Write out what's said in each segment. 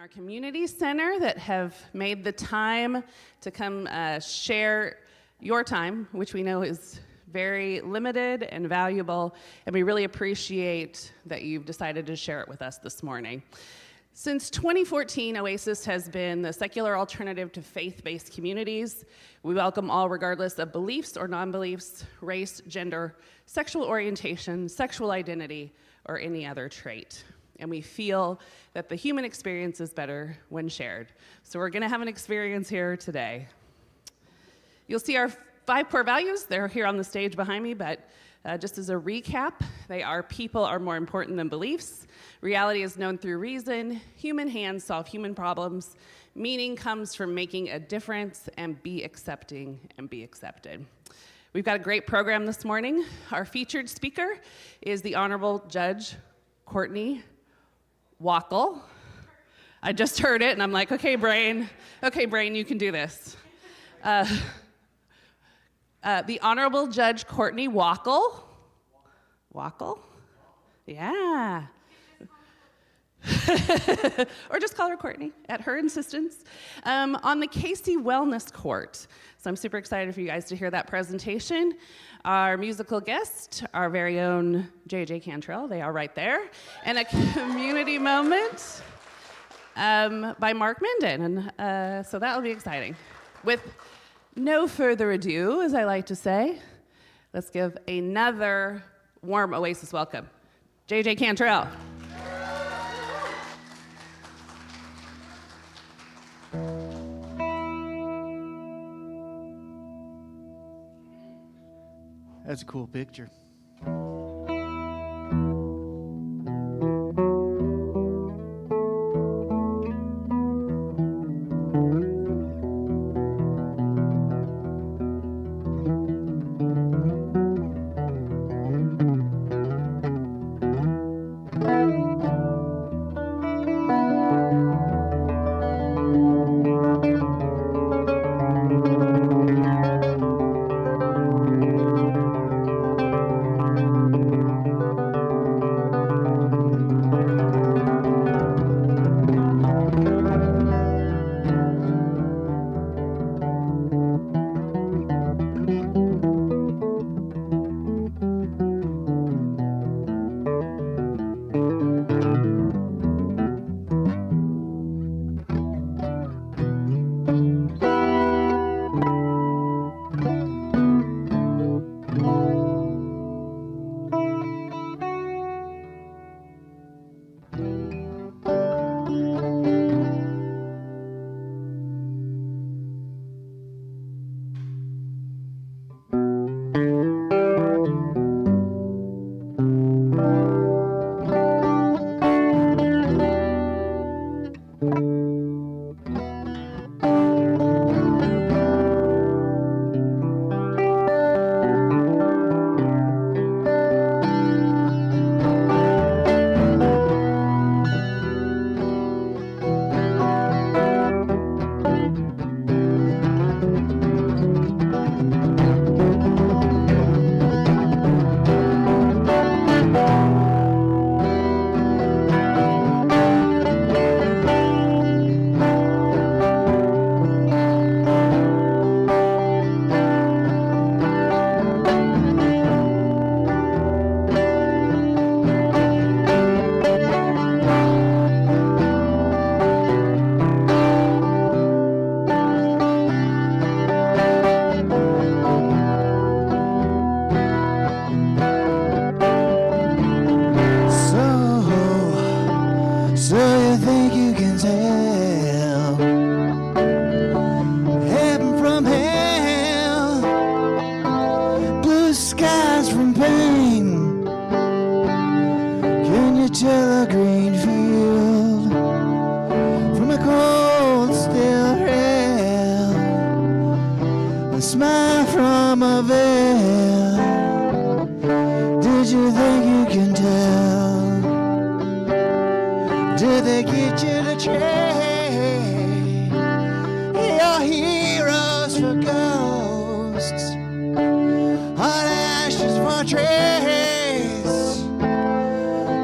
our community center that have made the time to come share your time, which we know is very limited and valuable, and we really appreciate that you've decided to share it with us this morning. Since 2014, Oasis has been the secular alternative to faith-based communities. We welcome all regardless of beliefs or non-beliefs, race, gender, sexual orientation, sexual identity, or any other trait. And we feel that the human experience is better when shared. So we're gonna have an experience here today. You'll see our 5 core values. They're here on the stage behind me, but just as a recap, they are: people are more important than beliefs, reality is known through reason, human hands solve human problems, meaning comes from making a difference, and be accepting and be accepted. We've got a great program this morning. Our featured speaker is the Honorable Judge Courtney Wachal. I just heard it and I'm like, okay, brain, you can do this. The Honorable Judge Courtney Wachal. Wachal? Yeah. Or just call her Courtney at her insistence, on the Casey Wellness Court. So I'm super excited for you guys to hear that presentation. Our musical guest, our very own JJ Cantrell, they are right there, and a community moment by Mark Minden, and so that will be exciting. With no further ado, as I like to say, let's give another warm Oasis welcome. JJ Cantrell. That's a cool picture.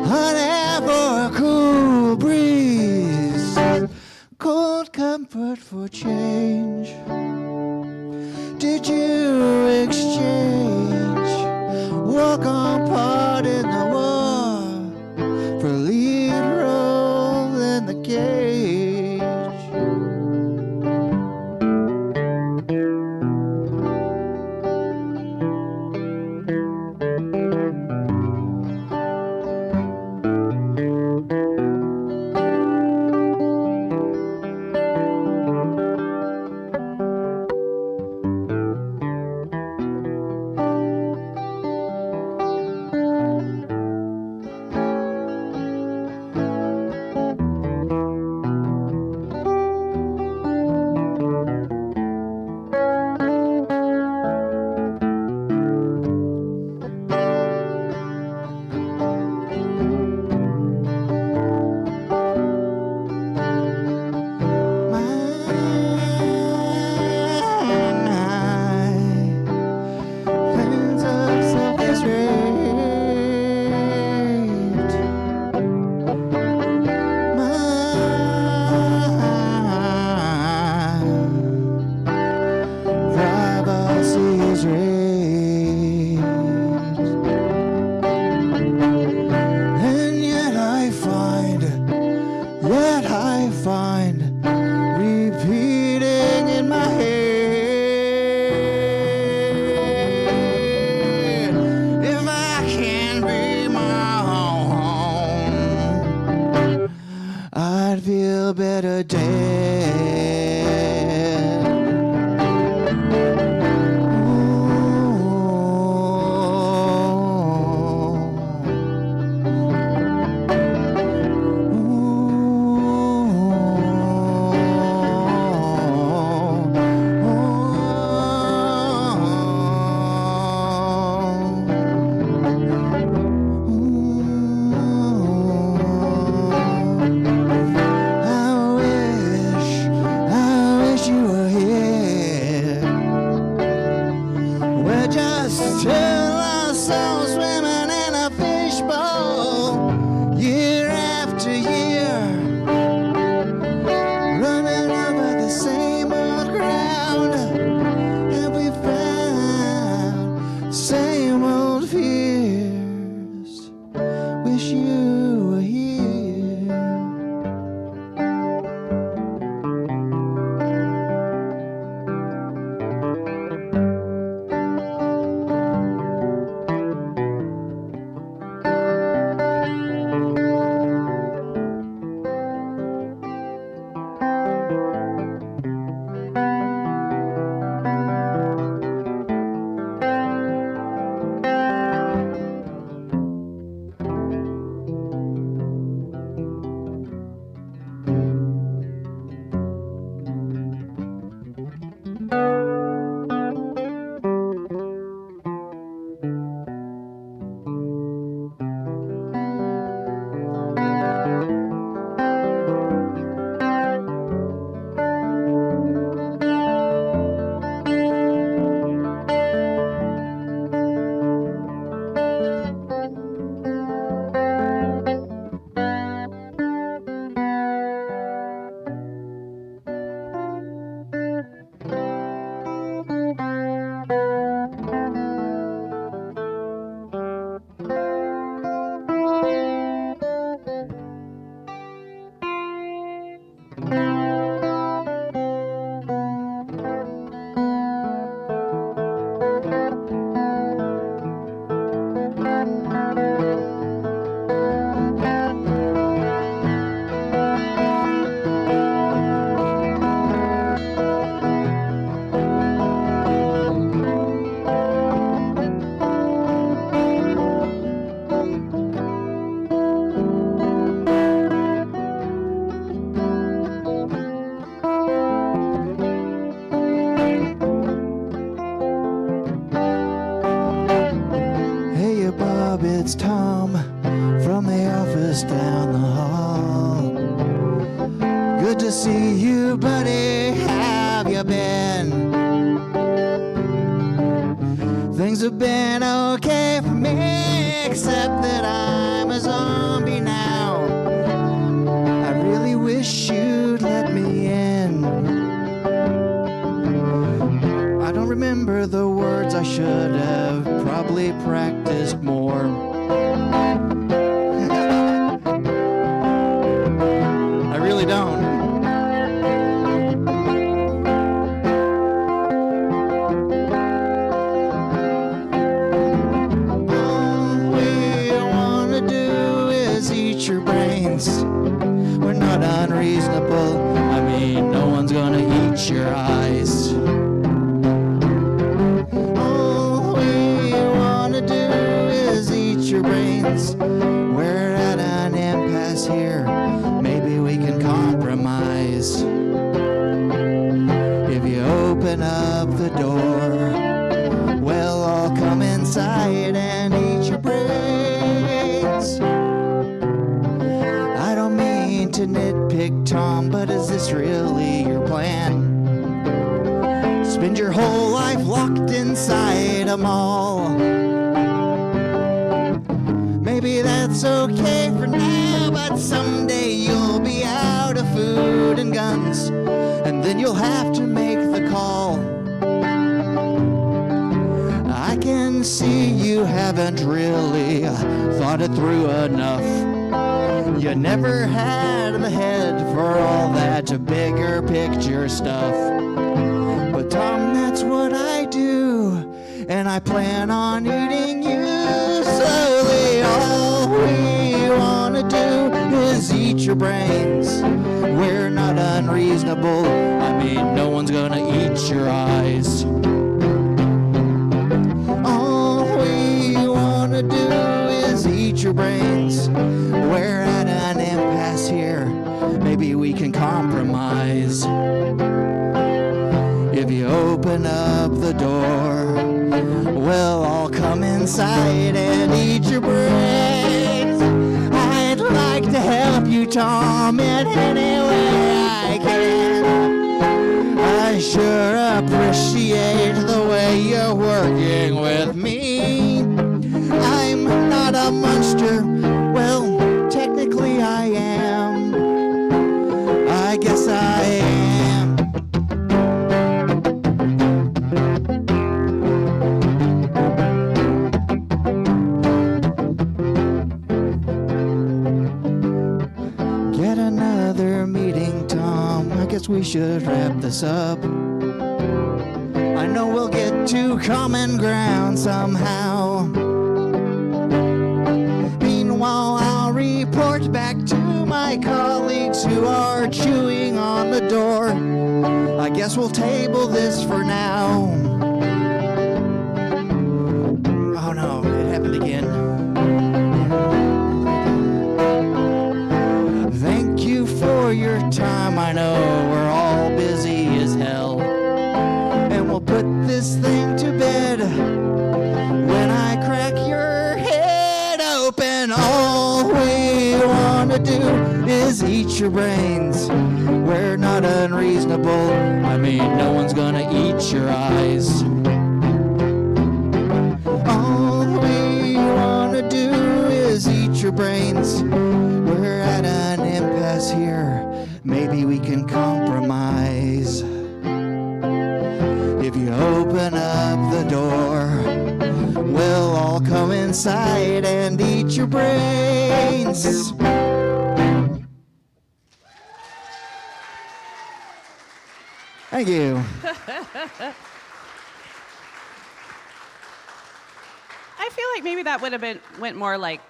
Honey for a cool breeze. for change? Did you exchange walk on part in the war for lead role in the cage? Repeating in my head, if I can be my own, I'd feel better dead. Just two lost souls swimming in a fishbowl, year after year, running over the same old ground, and we found same old fears. Wish you were here. Bob, it's Tom from the office down the hall. Good to see you, buddy. How have you been? Things have been okay for me, except that I'm a zombie now. I really wish you'd let me in. remember the words. I should have probably practiced more. I really don't. All we want to do is eat your brains. We're not unreasonable. I mean, no one's gonna eat your eyes. All we wanna do is eat your brains. We're at an impasse here. Maybe we can compromise. If you open up the door, we'll all come inside and eat your brains. I don't mean to nitpick, Tom, but is this really your plan? Spend your whole life locked inside a mall. Maybe that's okay for now, but someday you'll be out of food and guns, and then you'll have to make the call. I can see you haven't really thought it through enough. You never had the head for all that bigger picture stuff. But Tom, that's what I do, and I plan on eating you slowly. All we wanna do is eat your brains. We're not unreasonable. I mean, no one's gonna eat your eyes. All we wanna do is eat your brains. We're at an impasse here. Maybe we can compromise. If you open up the door, we'll all come inside and eat your brains. I'd like to help you, Tom, in any way I can. I sure appreciate the way you're working with me. I'm not a monster. Well, technically I am. I guess I am. Get another meeting, Tom. I guess we should wrap this up. I know we'll get to common ground somehow. Meanwhile, I'll report back to my colleagues who are chewing on the door. I guess we'll table this for now. Oh no, it happened again. Thank you for your time. I know we're all busy as hell. And we'll put this thing to bed when I crack your head open. All we wanna do is eat your brains. We're not unreasonable. I mean, no one's gonna eat your eyes. All we wanna do is eat your brains. We're at an impasse here. Maybe we can compromise. If you open up the door, we'll all come inside and eat your brains. Thank you. I feel like maybe that would have went more like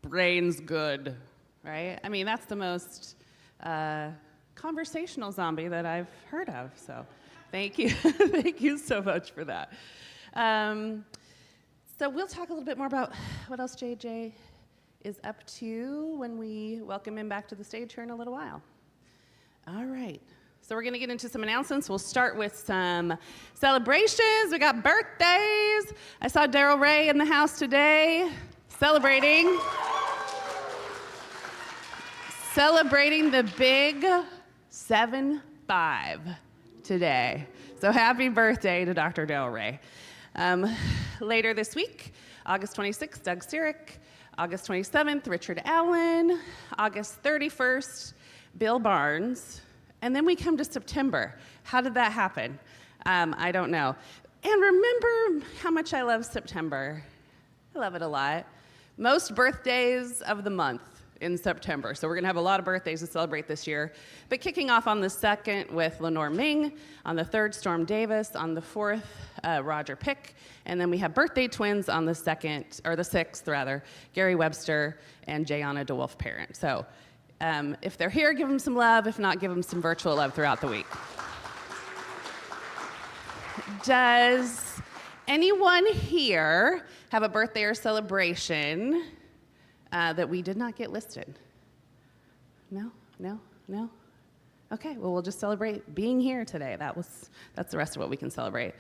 brains good, right? I mean, that's the most conversational zombie that I've heard of. So, thank you, thank you so much for that. So we'll talk a little bit more about what else JJ is up to when we welcome him back to the stage here in a little while. All right. So we're going to get into some announcements. We'll start with some celebrations. We got birthdays. I saw Daryl Ray in the house today celebrating the big 7-5 today. So happy birthday to Dr. Daryl Ray. Later this week, August 26th, Doug Sirik. August 27th, Richard Allen. August 31st, Bill Barnes. And then we come to September. How did that happen? I don't know. And remember how much I love September. I love it a lot. Most birthdays of the month in September. So we're going to have a lot of birthdays to celebrate this year. But kicking off on the 2nd with Lenore Ming, on the 3rd, Storm Davis, on the 4th, Roger Pick, and then we have birthday twins on the 2nd, or the 6th rather, Gary Webster and Jayana DeWolf Parent. So if they're here, give them some love. If not, give them some virtual love throughout the week. Does anyone here have a birthday or celebration that we did not get listed? No? No? No? Okay, well, we'll just celebrate being here today. That's the rest of what we can celebrate.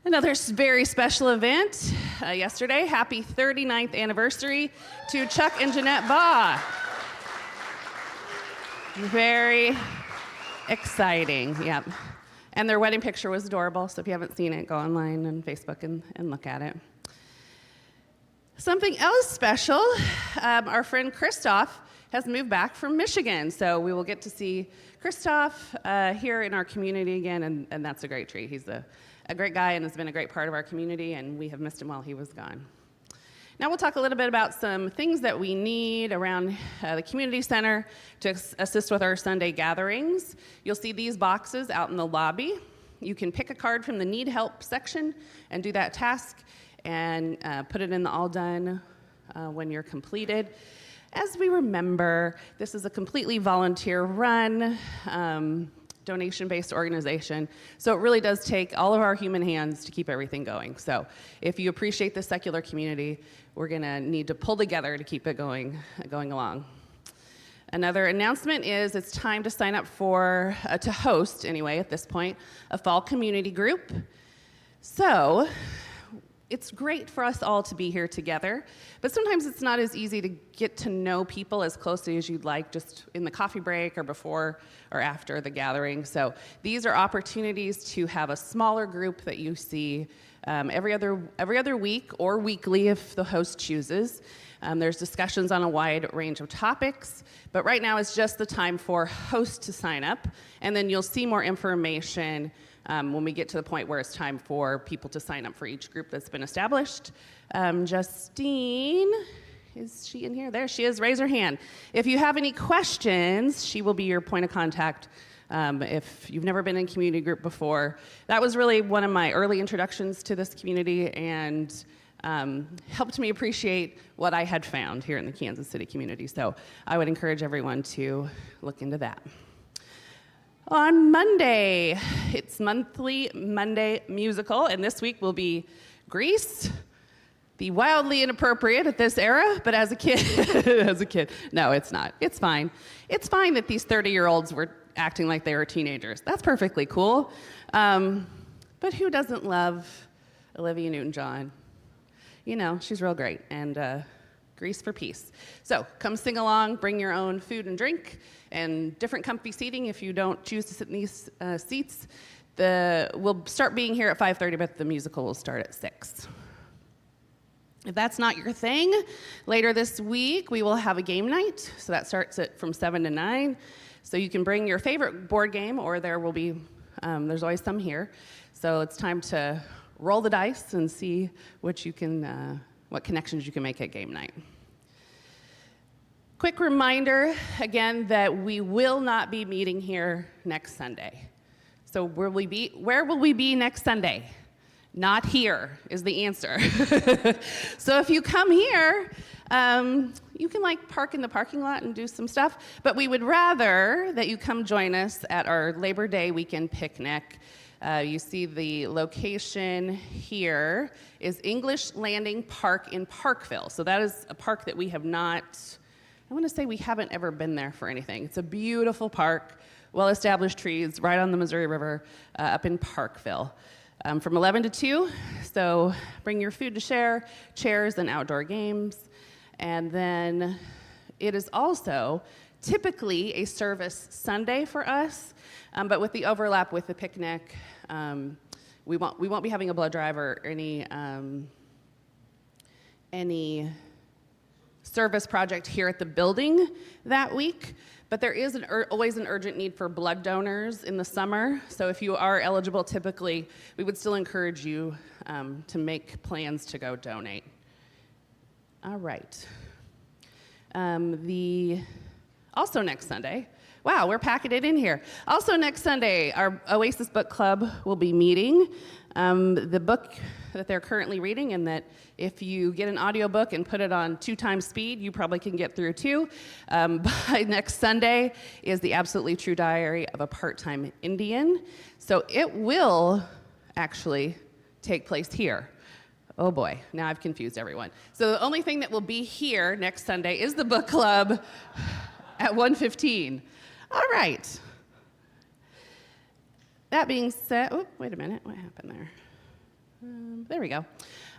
Another very special event yesterday. Happy 39th anniversary to Chuck and Jeanette Baugh. Very exciting, yep. And their wedding picture was adorable, so if you haven't seen it, go online and Facebook and look at it. Something else special, our friend Christoph has moved back from Michigan, so we will get to see Christoph here in our community again, and that's a great treat. He's a great guy and has been a great part of our community, and we have missed him while he was gone. Now we'll talk a little bit about some things that we need around the community center to assist with our Sunday gatherings. You'll see these boxes out in the lobby. You can pick a card from the Need Help section and do that task and put it in the All Done when you're completed. As we remember, this is a completely volunteer-run, donation-based organization, so it really does take all of our human hands to keep everything going. So if you appreciate the secular community, we're going to need to pull together to keep it going along. Another announcement is it's time to sign up for, to host, anyway, at this point, a fall community group. So it's great for us all to be here together, but sometimes it's not as easy to get to know people as closely as you'd like just in the coffee break or before or after the gathering. So these are opportunities to have a smaller group that you see every other week or weekly if the host chooses. There's discussions on a wide range of topics, but right now it's just the time for hosts to sign up, and then you'll see more information when we get to the point where it's time for people to sign up for each group that's been established. Justine, is she in here? There she is, raise her hand. If you have any questions, she will be your point of contact if you've never been in community group before. That was really one of my early introductions to this community and helped me appreciate what I had found here in the Kansas City community. So I would encourage everyone to look into that. On Monday, it's monthly Monday musical, and this week will be Grease, the wildly inappropriate at this era, but as a kid, no, it's not. It's fine. It's fine that these 30-year-olds were acting like they were teenagers. That's perfectly cool. But who doesn't love Olivia Newton-John? You know, she's real great, and Grease for peace. So come sing along, bring your own food and drink, and different comfy seating if you don't choose to sit in these seats. We'll start being here at 5:30, but the musical will start at 6. If that's not your thing, later this week we will have a game night. So that starts from 7 to 9. So you can bring your favorite board game, or there will be, there's always some here. So it's time to roll the dice and see what connections you can make at game night. Quick reminder, again, that we will not be meeting here next Sunday. So where will we be next Sunday? Not here is the answer. So if you come here, you can park in the parking lot and do some stuff, but we would rather that you come join us at our Labor Day weekend picnic. You see the location here is English Landing Park in Parkville. So that is a park that we have not, I want to say we haven't ever been there for anything. It's a beautiful park, well-established trees right on the Missouri River up in Parkville. From 11 to 2, so bring your food to share, chairs and outdoor games. And then it is also typically a service Sunday for us, but with the overlap with the picnic, we won't be having a blood drive or any service project here at the building that week, But there is always an urgent need for blood donors in the summer. So if you are eligible, typically, we would still encourage you to make plans to go donate. All right. Also next Sunday, wow, we're packing it in here. Also next Sunday, our Oasis Book Club will be meeting. The book that they're currently reading, and that if you get an audiobook and put it on 2 times speed, you probably can get through too. By next Sunday is The Absolutely True Diary of a Part-Time Indian. So it will actually take place here. Oh boy, now I've confused everyone. So the only thing that will be here next Sunday is the book club at 1:15. All right. That being said, oh, wait a minute, what happened there? There we go.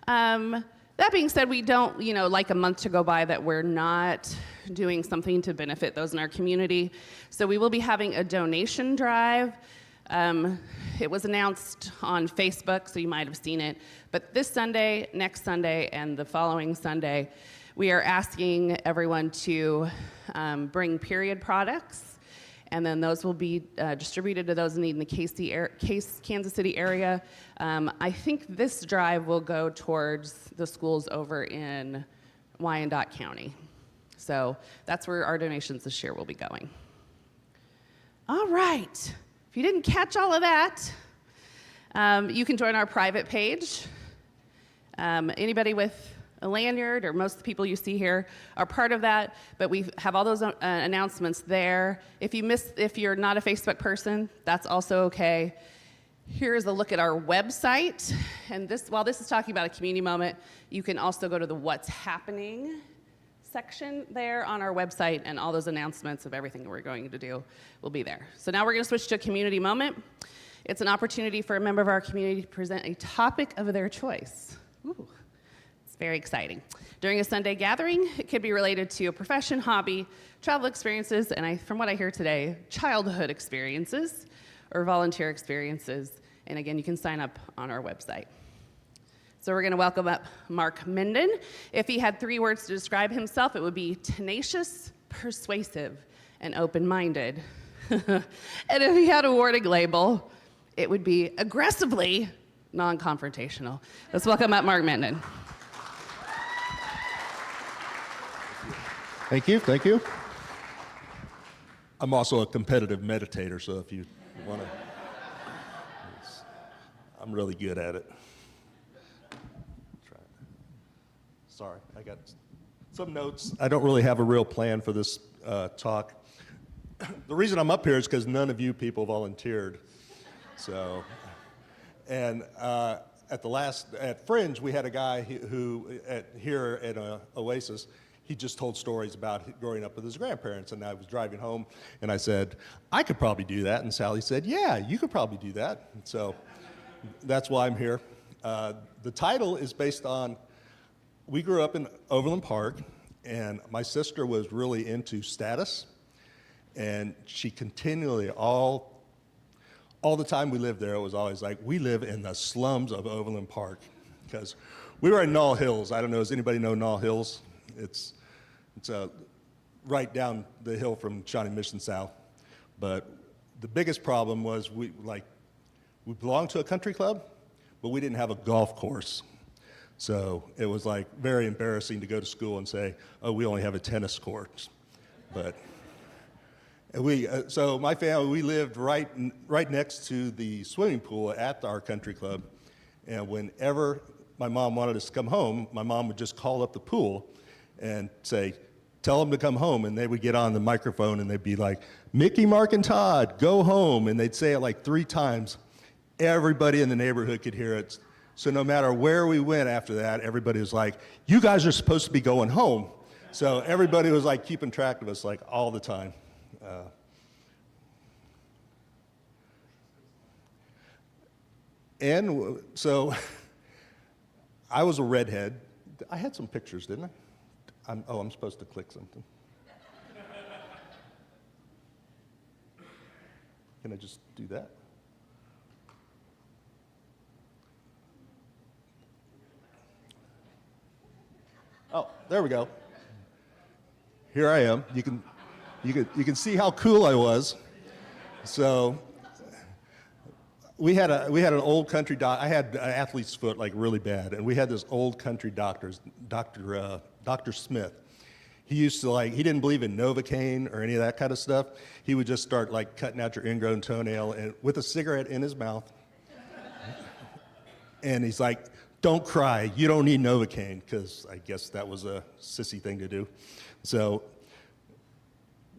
That being said, we don't, like a month to go by that we're not doing something to benefit those in our community. So we will be having a donation drive. It was announced on Facebook, so you might have seen it. But this Sunday, next Sunday, and the following Sunday, we are asking everyone to bring period products. And then those will be distributed to those in need in the Kansas City area. I think this drive will go towards the schools over in Wyandotte County. So that's where our donations this year will be going. All right. If you didn't catch all of that, you can join our private page. Anybody with a lanyard, or most of the people you see here are part of that, but we have all those announcements there. If you're not a Facebook person, that's also okay. Here's a look at our website, and while this is talking about a community moment, you can also go to the What's Happening section there on our website, and all those announcements of everything that we're going to do will be there. So now we're going to switch to a community moment. It's an opportunity for a member of our community to present a topic of their choice. Ooh. Very exciting. During a Sunday gathering, it could be related to a profession, hobby, travel experiences, and from what I hear today, childhood experiences or volunteer experiences. And again, you can sign up on our website. So we're going to welcome up Mark Minden. If he had 3 words to describe himself, it would be tenacious, persuasive, and open-minded. And if he had a warning label, it would be aggressively non-confrontational. Let's welcome up Mark Minden. Thank you, thank you. I'm also a competitive meditator, so if you want to, I'm really good at it. Sorry, I got some notes. I don't really have a real plan for this talk. The reason I'm up here is because none of you people volunteered. So, and at Fringe, we had a guy who here at Oasis. He just told stories about growing up with his grandparents, and I was driving home, and I said, I could probably do that, and Sally said, yeah, you could probably do that. And so that's why I'm here. The title is based on, we grew up in Overland Park, and my sister was really into status, and she continually, all the time we lived there, it was always like, we live in the slums of Overland Park, because we were in Knoll Hills. I don't know, does anybody know Knoll Hills? It's right down the hill from Shawnee Mission South. But the biggest problem was we belonged to a country club, but we didn't have a golf course. So it was like very embarrassing to go to school and say, oh, we only have a tennis court. But so my family, we lived right next to the swimming pool at our country club. And whenever my mom wanted us to come home, my mom would just call up the pool and say, tell them to come home, and they would get on the microphone and they'd be like, Mickey, Mark, and Todd, go home, and they'd say it like 3 times. Everybody in the neighborhood could hear it. So no matter where we went after that, everybody was like, you guys are supposed to be going home. So everybody was like keeping track of us like all the time. And so I was a redhead. I had some pictures, didn't I? I'm supposed to click something. Can I just do that? Oh, there we go. Here I am. you can see how cool I was. So we had an old country doc. I had an athlete's foot like really bad, and we had this old country doctor, Dr. Smith. He used to he didn't believe in Novocaine or any of that kind of stuff. He would just start like cutting out your ingrown toenail and with a cigarette in his mouth. And he's like, don't cry, you don't need Novocaine, because I guess that was a sissy thing to do. So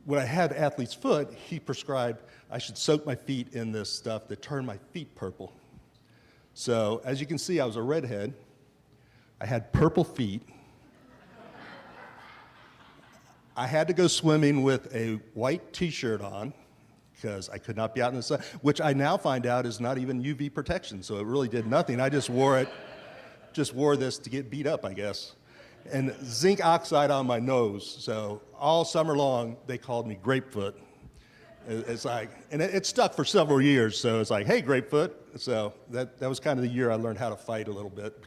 when I had athlete's foot, he prescribed I should soak my feet in this stuff that turned my feet purple. So as you can see, I was a redhead. I had purple feet. I had to go swimming with a white t-shirt on because I could not be out in the sun, which I now find out is not even UV protection, so it really did nothing. I just wore this to get beat up, I guess. And zinc oxide on my nose, so all summer long they called me Grapefoot. It's like, and it stuck for several years, so it's like, hey, Grapefoot. So that was kind of the year I learned how to fight a little bit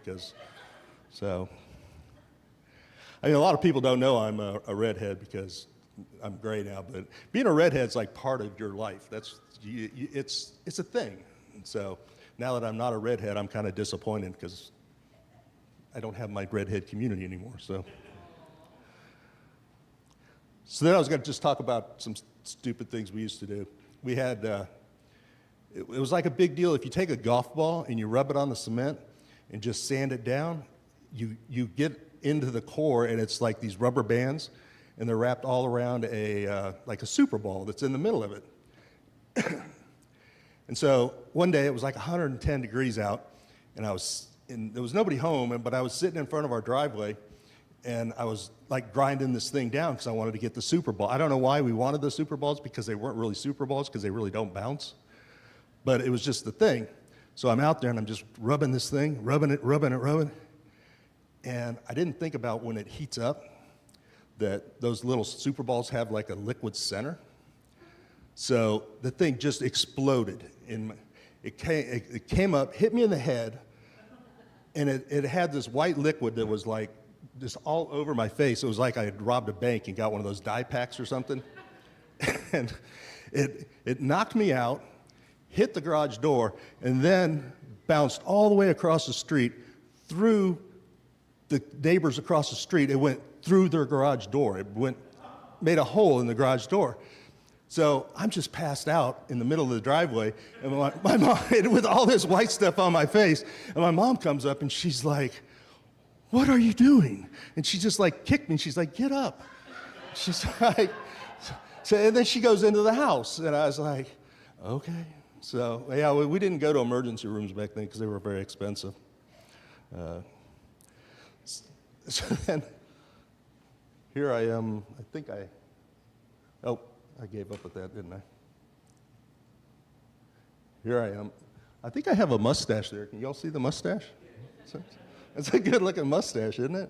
I mean, a lot of people don't know I'm a redhead because I'm gray now, but being a redhead's like part of your life. It's a thing. And so now that I'm not a redhead, I'm kind of disappointed because I don't have my redhead community anymore. So then I was going to just talk about some stupid things we used to do. We had, it was like a big deal. If you take a golf ball and you rub it on the cement and just sand it down, you get into the core, and it's like these rubber bands, and they're wrapped all around like a Super Bowl that's in the middle of it. And so one day it was like 110 degrees out, and there was nobody home, but I was sitting in front of our driveway, and I was like grinding this thing down because I wanted to get the Super Bowl. I don't know why we wanted the Super Balls, because they weren't really Super Balls, because they really don't bounce, but it was just the thing. So I'm out there and I'm just rubbing this thing, rubbing it. And I didn't think about when it heats up that those little Super Balls have like a liquid center. So the thing just exploded. It came up, hit me in the head, and it had this white liquid that was like just all over my face. It was like I had robbed a bank and got one of those dye packs or something. And it knocked me out, hit the garage door, and then bounced all the way across the street through the neighbors across the street. It went through their garage door. Made a hole in the garage door. So I'm just passed out in the middle of the driveway, and my mom, with all this white stuff on my face, and my mom comes up and she's like, "What are you doing?" And she just like kicked me. She's like, "Get up." She's like, and then she goes into the house, and I was like, okay. So yeah, we didn't go to emergency rooms back then because they were very expensive. So then, here I am. I gave up with that, didn't I? Here I am. I think I have a mustache there. Can y'all see the mustache? It's a good-looking mustache, isn't it?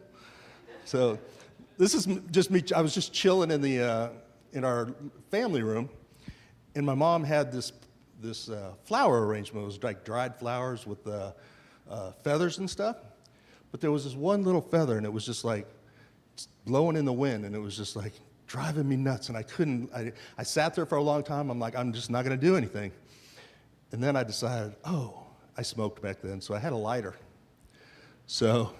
So this is just me. I was just chilling in our family room, and my mom had this flower arrangement. It was like dried flowers with feathers and stuff. But there was this one little feather, and it was just like blowing in the wind, and it was just like driving me nuts. And I sat there for a long time. I'm like, I'm just not going to do anything. And then I decided, I smoked back then, so I had a lighter. So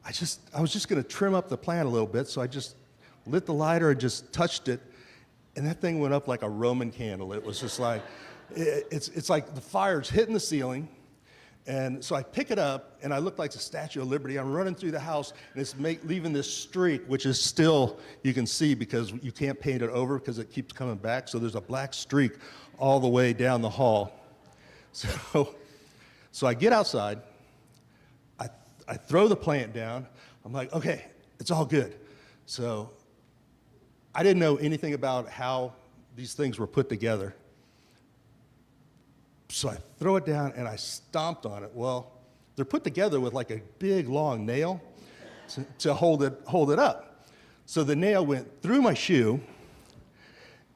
I was just going to trim up the plant a little bit, so I just lit the lighter and just touched it, and that thing went up like a Roman candle. It was just like, it's like the fire's hitting the ceiling. And so I pick it up, and I look like the Statue of Liberty. I'm running through the house, and it's leaving this streak, which is still, you can see because you can't paint it over because it keeps coming back. So there's a black streak all the way down the hall. So I get outside. I throw the plant down. I'm like, okay, it's all good. So I didn't know anything about how these things were put together. So I throw it down and I stomped on it. Well, they're put together with like a big long nail to hold it up. So the nail went through my shoe,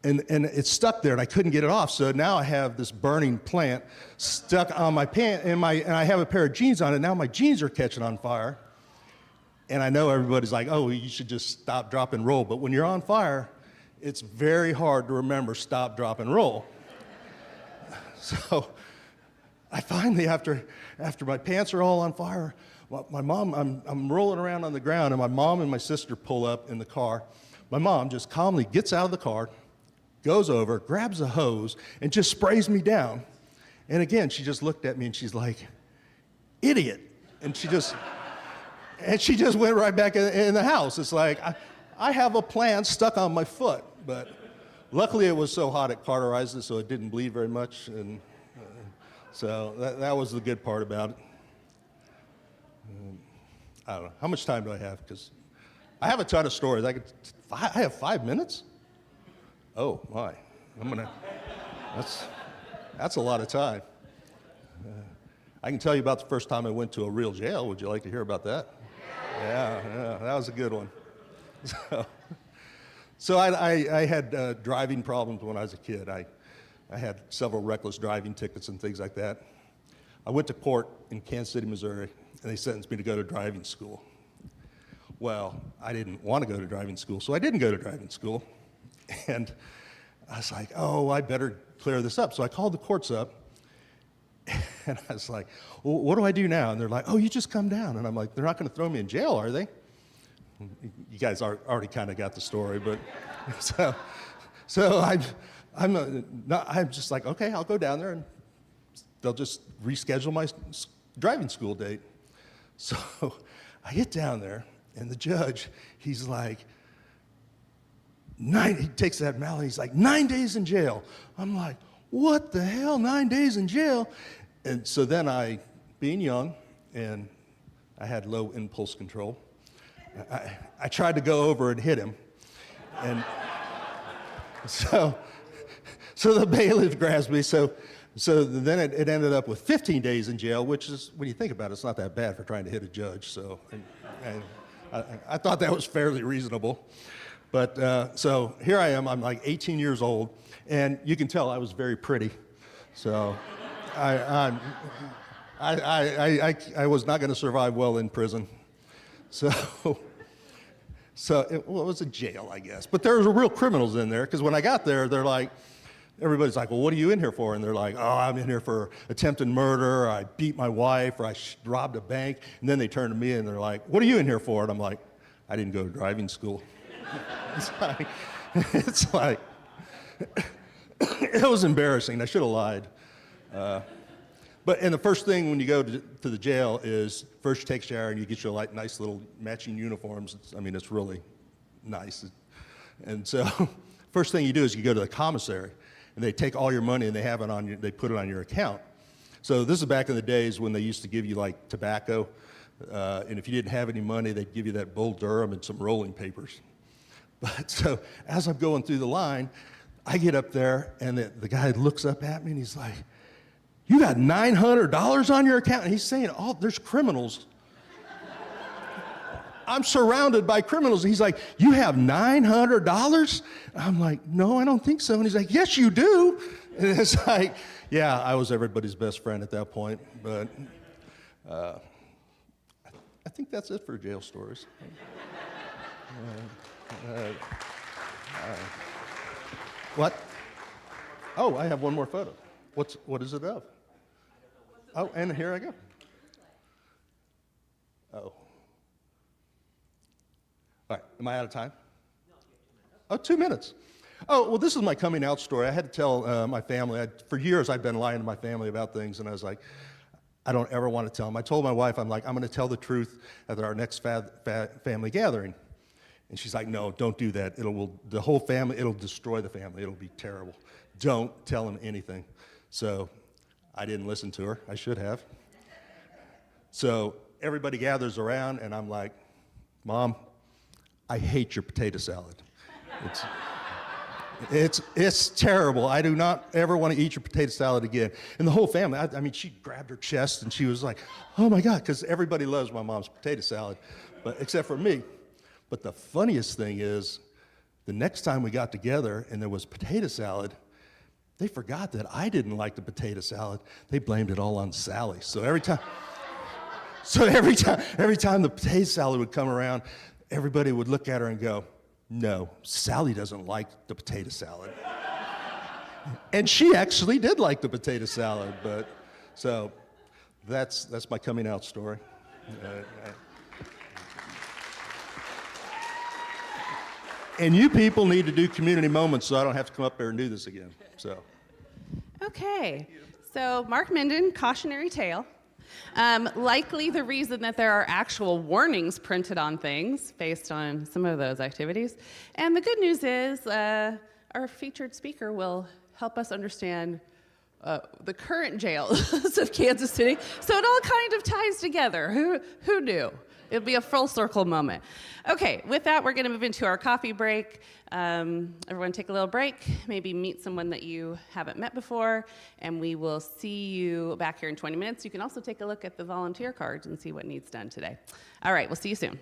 and it stuck there, and I couldn't get it off. So now I have this burning plant stuck on my pant, and I have a pair of jeans on it. Now my jeans are catching on fire. And I know everybody's like, "Oh, you should just stop, drop, and roll." But when you're on fire, it's very hard to remember stop, drop, and roll. So I finally, after my pants are all on fire, my mom, I'm rolling around on the ground, and my mom and my sister pull up in the car. My mom just calmly gets out of the car, goes over, grabs a hose, and just sprays me down. And again, she just looked at me and she's like, idiot. And she just went right back in the house. It's like, I have a plant stuck on my foot, but luckily it was so hot it cauterized it so it didn't bleed very much. And so that was the good part about it. I don't know. How much time do I have? Because I have a ton of stories. I have 5 minutes? Oh, my. That's a lot of time. I can tell you about the first time I went to a real jail. Would you like to hear about that? Yeah, that was a good one. So I had driving problems when I was a kid. I had several reckless driving tickets and things like that. I went to court in Kansas City, Missouri, and they sentenced me to go to driving school. Well, I didn't want to go to driving school, so I didn't go to driving school. And I was like, oh, I better clear this up. So I called the courts up, and I was like, well, what do I do now? And they're like, oh, you just come down. And I'm like, they're not going to throw me in jail, are they? You guys already kind of got the story, but so I'm just like, okay, I'll go down there, and they'll just reschedule my driving school date. So I get down there, and the judge, he's like, he takes that mallet, he's like, 9 days in jail. I'm like, what the hell, 9 days in jail? And so then being young, and I had low impulse control, I tried to go over and hit him. And so the bailiff grabs me. So then it ended up with 15 days in jail, which is, when you think about it, it's not that bad for trying to hit a judge. So and I thought that was fairly reasonable. But so here I am. I'm like 18 years old, and you can tell I was very pretty. So I was not going to survive well in prison. So it was a jail, I guess. But there were real criminals in there, because when I got there, they're like, everybody's like, well, what are you in here for? And they're like, oh, I'm in here for attempted murder, or I beat my wife, or I robbed a bank. And then they turn to me and they're like, what are you in here for? And I'm like, I didn't go to driving school. It's like, it was embarrassing. I should have lied. And the first thing when you go to the jail is first you take a shower and you get your nice little matching uniforms. It's really nice. And so first thing you do is you go to the commissary, and they take all your money and they put it on your account. So this is back in the days when they used to give you like tobacco, and if you didn't have any money, they'd give you that Bull Durham and some rolling papers. But so as I'm going through the line, I get up there, and the guy looks up at me and he's like, you got $900 on your account? And he's saying, oh, there's criminals. I'm surrounded by criminals. And he's like, you have $900? I'm like, no, I don't think so. And he's like, yes, you do. And it's like, yeah, I was everybody's best friend at that point. But I think that's it for jail stories. What? Oh, I have one more photo. What is it of? Oh, and here I go. Oh. All right, am I out of time? Oh, 2 minutes. Oh, well, this is my coming out story. I had to tell my family. For years, I've been lying to my family about things, and I was like, I don't ever want to tell them. I told my wife, I'm going to tell the truth at our next family gathering. And she's like, no, don't do that. The whole family, it'll destroy the family. It'll be terrible. Don't tell them anything. So I didn't listen to her. I should have. So everybody gathers around, and I'm like, Mom, I hate your potato salad. It's terrible. I do not ever want to eat your potato salad again. And the whole family, she grabbed her chest, and she was like, oh, my God, because everybody loves my mom's potato salad, except for me. But the funniest thing is, the next time we got together and there was potato salad, they forgot that I didn't like the potato salad. They blamed it all on Sally. So every time the potato salad would come around, everybody would look at her and go, no, Sally doesn't like the potato salad. And she actually did like the potato salad, but so that's my coming out story. And you people need to do community moments so I don't have to come up there and do this again. So. Okay, so Mark Minden, cautionary tale. Likely the reason that there are actual warnings printed on things based on some of those activities. And the good news is our featured speaker will help us understand the current jails of Kansas City. So it all kind of ties together. Who knew? It'll be a full circle moment. Okay, with that, we're going to move into our coffee break. Everyone take a little break, maybe meet someone that you haven't met before, and we will see you back here in 20 minutes. You can also take a look at the volunteer cards and see what needs done today. All right, we'll see you soon.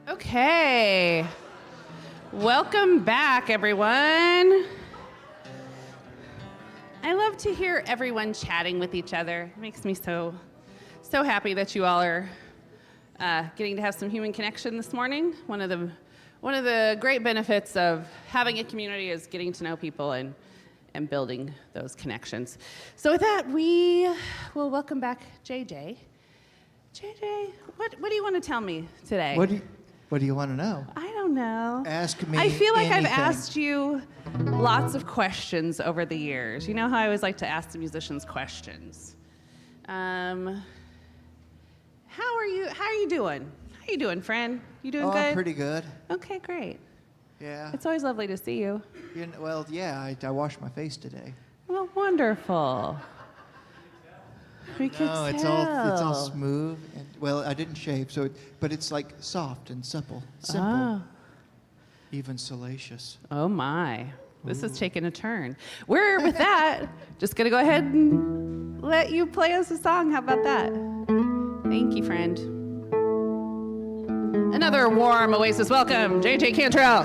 Okay. Welcome back, everyone. I love to hear everyone chatting with each other. It makes me so happy that you all are getting to have some human connection this morning. One of the great benefits of having a community is getting to know people and building those connections. So with that, we will welcome back JJ. JJ, what do you want to tell me today? What do you want to know? I don't know. Ask me I feel like anything. I've asked you lots of questions over the years. You know how I always like to ask the musicians questions. How are you doing? How you doing, friend? You doing good? I'm pretty good. Okay, great. Yeah. It's always lovely to see you. Well, yeah, I washed my face today. Well, wonderful. We can No, it's tell. all smooth. And, well, I didn't shave, but it's like soft and simple. Oh. Even salacious. Oh my. This is taking a turn. We're, with that, just going to go ahead and let you play us a song. How about that? Thank you, friend. Another warm Oasis welcome, JJ Cantrell.